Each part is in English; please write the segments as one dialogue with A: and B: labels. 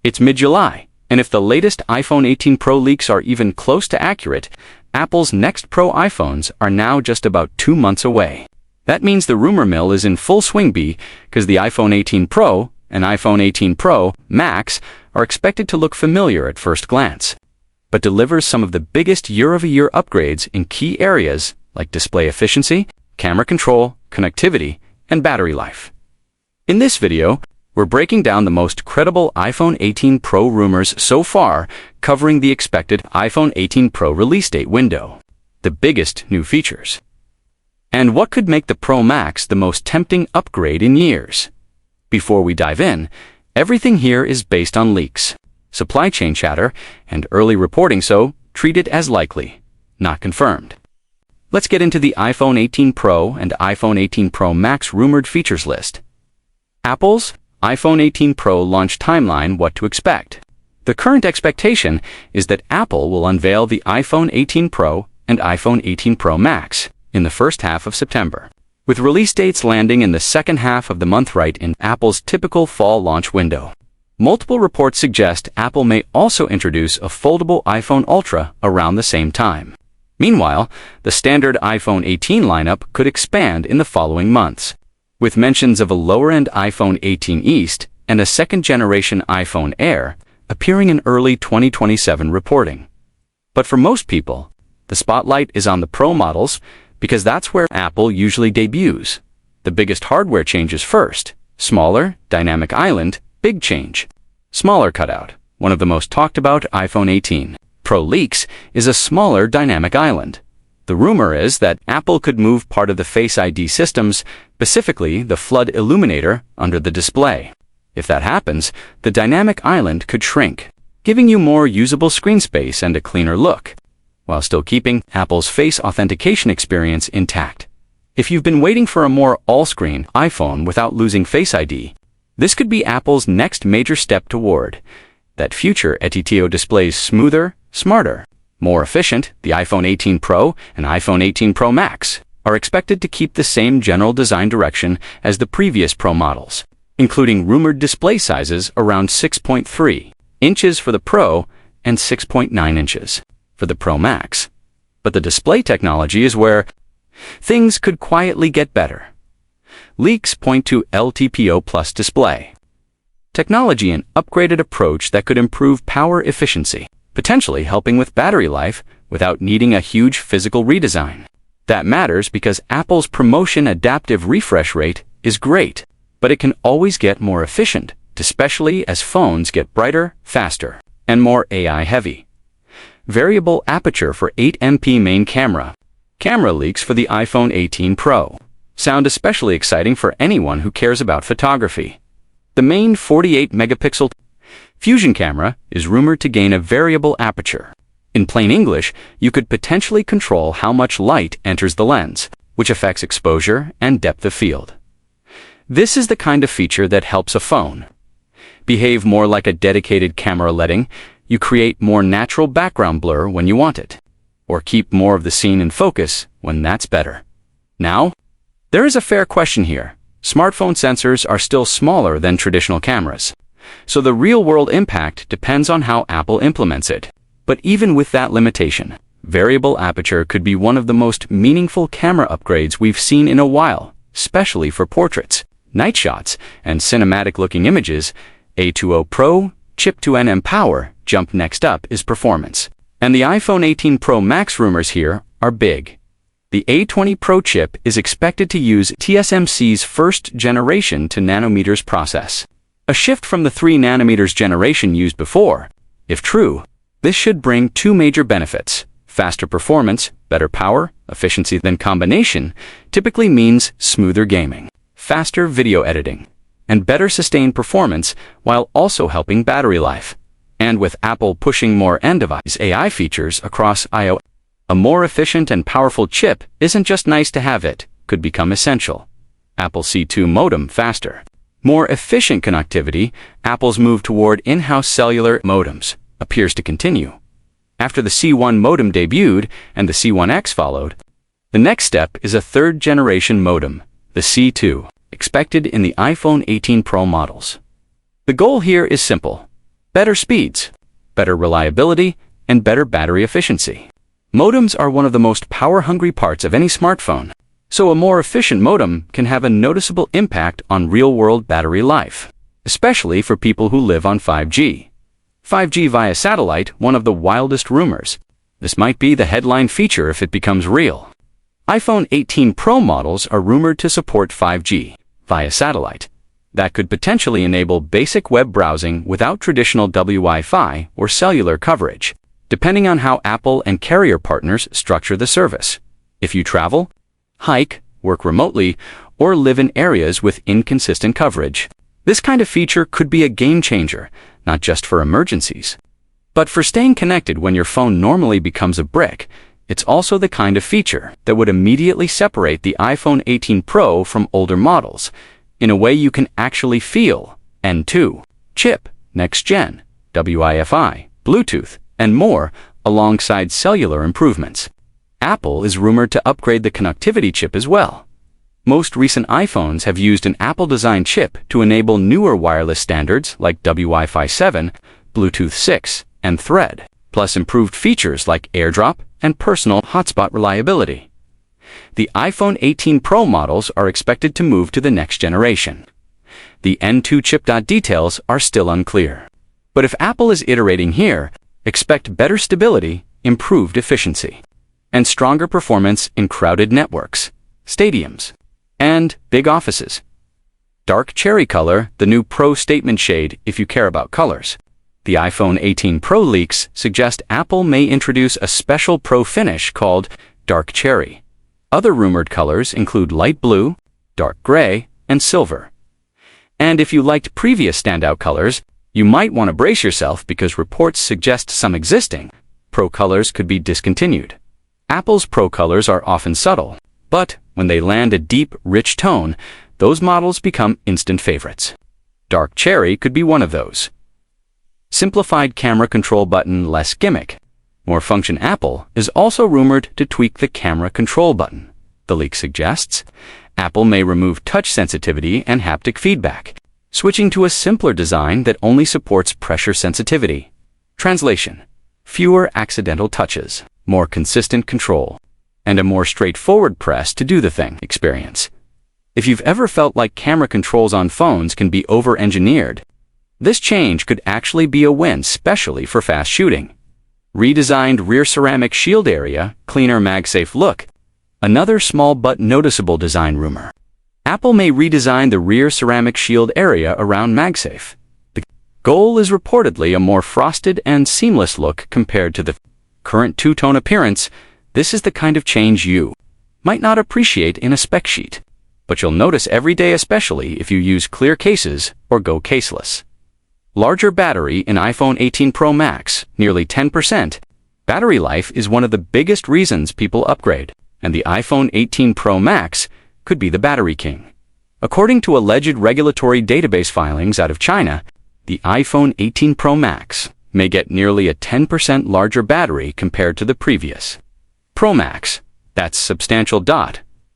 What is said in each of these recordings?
A: It's mid-July, and if the latest iPhone 18 Pro leaks are even close to accurate, Apple's next Pro iPhones are now just about 2 months away. That means the rumor mill is in full swing because the iPhone 18 Pro and iPhone 18 Pro Max are expected to look familiar at first glance, but delivers some of the biggest year-over-year upgrades in key areas like display efficiency, camera control, connectivity, and battery life. In this video, we're breaking down the most credible iPhone 18 Pro rumors so far, covering the expected iPhone 18 Pro release date window, the biggest new features, and what could make the Pro Max the most tempting upgrade in years. Before we dive in, everything here is based on leaks, supply chain chatter, and early reporting, so treat it as likely, not confirmed. Let's get into the iPhone 18 Pro and iPhone 18 Pro Max rumored features list. Apple's iPhone 18 Pro launch timeline. What to expect. The current expectation is that Apple will unveil the iPhone 18 Pro and iPhone 18 Pro Max in the first half of September, with release dates landing in the second half of the month, right in Apple's typical fall launch window. Multiple reports suggest Apple may also introduce a foldable iPhone Ultra around the same time. Meanwhile, the standard iPhone 18 lineup could expand in the following months, with mentions of a lower-end iPhone 18 East and a second-generation iPhone Air appearing in early 2027 reporting. But for most people, the spotlight is on the Pro models because that's where Apple usually debuts. The biggest hardware changes first: smaller, dynamic island, big change. Smaller cutout. One of the most talked about iPhone 18 Pro leaks is a smaller dynamic island. The rumor is that Apple could move part of the Face ID systems, specifically the flood illuminator, under the display. If that happens, the dynamic island could shrink, giving you more usable screen space and a cleaner look, while still keeping Apple's face authentication experience intact. If you've been waiting for a more all-screen iPhone without losing Face ID, this could be Apple's next major step toward that future. ETTO displays smoother, smarter, more efficient. The iPhone 18 Pro and iPhone 18 Pro Max are expected to keep the same general design direction as the previous Pro models, including rumored display sizes around 6.3 inches for the Pro and 6.9 inches for the Pro Max. But the display technology is where things could quietly get better. Leaks point to LTPO Plus display technology, an upgraded approach that could improve power efficiency, potentially helping with battery life without needing a huge physical redesign. That matters because Apple's promotion adaptive refresh rate is great, but it can always get more efficient, especially as phones get brighter, faster, and more AI-heavy. Variable aperture for 8MP main camera. Camera leaks for the iPhone 18 Pro sound especially exciting for anyone who cares about photography. The main 48-megapixel Fusion camera is rumored to gain a variable aperture. In plain English, you could potentially control how much light enters the lens, which affects exposure and depth of field. This is the kind of feature that helps a phone behave more like a dedicated camera, letting you create more natural background blur when you want it, or keep more of the scene in focus when that's better. Now, there is a fair question here. Smartphone sensors are still smaller than traditional cameras, so the real-world impact depends on how Apple implements it. But even with that limitation, variable aperture could be one of the most meaningful camera upgrades we've seen in a while, especially for portraits, night shots, and cinematic-looking images. A20 Pro chip to nm power jump. Next up is performance, and the iPhone 18 Pro Max rumors here are big. The A20 Pro chip is expected to use TSMC's first generation 2 nanometers process, a shift from the 3 nanometers generation used before. If true, this should bring 2 major benefits: faster performance, better power efficiency. Then combination typically means smoother gaming, faster video editing, and better sustained performance, while also helping battery life. And with Apple pushing more end-device AI features across iOS, a more efficient and powerful chip isn't just nice to have, it could become essential. Apple C2 modem. Faster, more efficient connectivity. Apple's move toward in-house cellular modems appears to continue. After the C1 modem debuted and the C1X followed, the next step is a third-generation modem, the C2, expected in the iPhone 18 Pro models. The goal here is simple: better speeds, better reliability, and better battery efficiency. Modems are one of the most power-hungry parts of any smartphone, so a more efficient modem can have a noticeable impact on real-world battery life, especially for people who live on 5G. 5G via satellite, one of the wildest rumors. This might be the headline feature if it becomes real. iPhone 18 Pro models are rumored to support 5G via satellite. That could potentially enable basic web browsing without traditional Wi-Fi or cellular coverage, depending on how Apple and carrier partners structure the service. If you travel, hike, work remotely, or live in areas with inconsistent coverage, this kind of feature could be a game changer, not just for emergencies, but for staying connected when your phone normally becomes a brick. It's also the kind of feature that would immediately separate the iPhone 18 Pro from older models, in a way you can actually feel N2, chip, next-gen, Wi-Fi, Bluetooth, and more, alongside cellular improvements. Apple is rumored to upgrade the connectivity chip as well. Most recent iPhones have used an Apple-designed chip to enable newer wireless standards like Wi-Fi 7, Bluetooth 6, and Thread, plus improved features like AirDrop and personal hotspot reliability. The iPhone 18 Pro models are expected to move to the next generation. The N2 chip. Details are still unclear. But if Apple is iterating here, expect better stability, improved efficiency, and stronger performance in crowded networks, stadiums, and big offices. Dark cherry color, the new Pro statement shade if you care about colors. The iPhone 18 Pro leaks suggest Apple may introduce a special Pro finish called dark cherry. Other rumored colors include light blue, dark gray, and silver. And if you liked previous standout colors, you might want to brace yourself because reports suggest some existing Pro colors could be discontinued. Apple's Pro colors are often subtle, but when they land a deep, rich tone, those models become instant favorites. Dark cherry could be one of those. Simplified camera control button, less gimmick, more function. Apple is also rumored to tweak the camera control button. The leak suggests Apple may remove touch sensitivity and haptic feedback, switching to a simpler design that only supports pressure sensitivity. Translation: fewer accidental touches, more consistent control, and a more straightforward press to do the thing experience. If you've ever felt like camera controls on phones can be over-engineered, this change could actually be a win, especially for fast shooting. Redesigned rear ceramic shield area, cleaner MagSafe look. Another small but noticeable design rumor. Apple may redesign the rear ceramic shield area around MagSafe. The goal is reportedly a more frosted and seamless look compared to the current two-tone appearance. This is the kind of change you might not appreciate in a spec sheet, but you'll notice every day, especially if you use clear cases or go caseless. Larger battery in iPhone 18 Pro Max, nearly 10%. Battery life is one of the biggest reasons people upgrade, and the iPhone 18 Pro Max could be the battery king. According to alleged regulatory database filings out of China, the iPhone 18 Pro Max may get nearly a 10% larger battery compared to the previous Pro Max. That's substantial.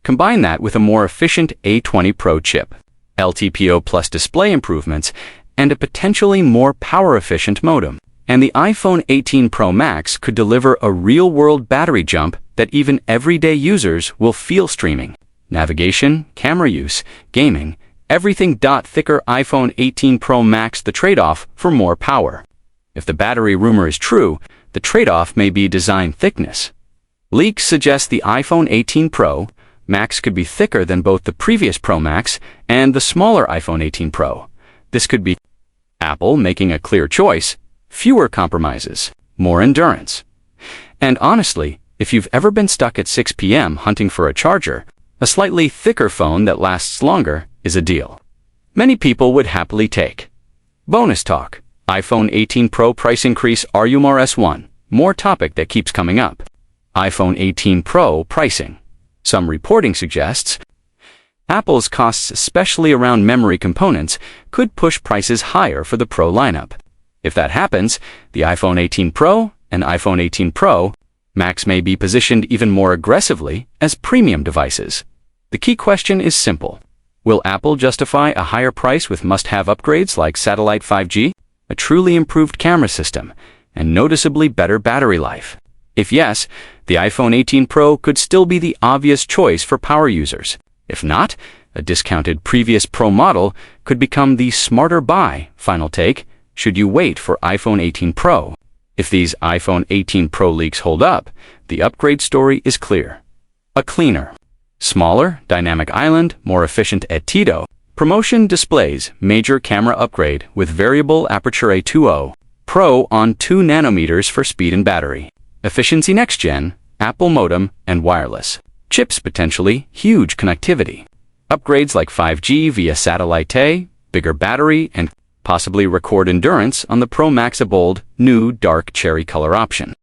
A: Combine that with a more efficient A20 Pro chip, LTPO plus display improvements, and a potentially more power-efficient modem, and the iPhone 18 Pro Max could deliver a real-world battery jump that even everyday users will feel. Streaming, navigation, camera use, gaming, everything. Thicker iPhone 18 Pro Max, the trade-off for more power. If the battery rumor is true, the trade-off may be design thickness. Leaks suggest the iPhone 18 Pro Max could be thicker than both the previous Pro Max and the smaller iPhone 18 Pro. This could be Apple making a clear choice, fewer compromises, more endurance. And honestly, if you've ever been stuck at 6 p.m. hunting for a charger, a slightly thicker phone that lasts longer is a deal many people would happily take. Bonus talk: iPhone 18 Pro price increase. RUMRS1, more topic that keeps coming up. iPhone 18 Pro pricing. Some reporting suggests Apple's costs, especially around memory components, could push prices higher for the Pro lineup. If that happens, the iPhone 18 Pro and iPhone 18 Pro Max may be positioned even more aggressively as premium devices. The key question is simple: will Apple justify a higher price with must-have upgrades like satellite 5G? a truly improved camera system, and noticeably better battery life? If yes, the iPhone 18 Pro could still be the obvious choice for power users. If not, a discounted previous Pro model could become the smarter buy. Final take: should you wait for iPhone 18 Pro? If these iPhone 18 Pro leaks hold up, the upgrade story is clear. A cleaner, smaller dynamic island, more efficient Tito. Promotion displays major camera upgrade with variable aperture A20 Pro on 2 nanometers for speed and battery. Efficiency next gen, Apple modem and wireless. Chips potentially huge connectivity. Upgrades like 5G via satellite, bigger battery, and possibly record endurance on the Pro Max. A bold, new dark cherry color option.